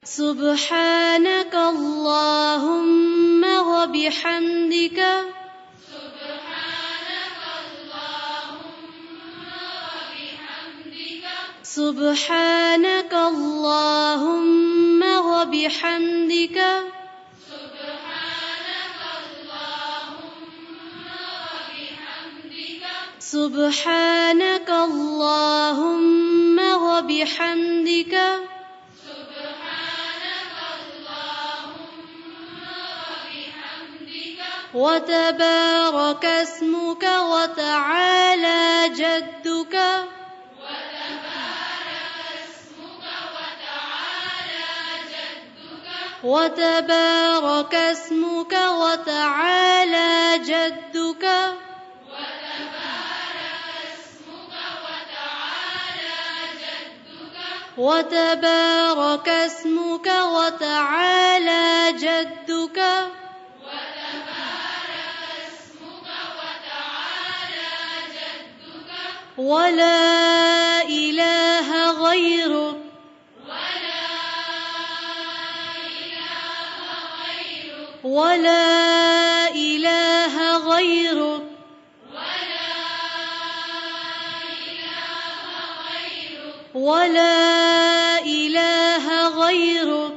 سبحانك اللهم وبحمدك سبحانك اللهم وبحمدك سبحانك اللهم وبحمدك وتبارك اسمك وتعالى جدك وتبارك اسمك وتعالى جدك وتبارك اسمك وتعالى جدك ولا إله غيرك ولا إله غيرك ولا إله غيرك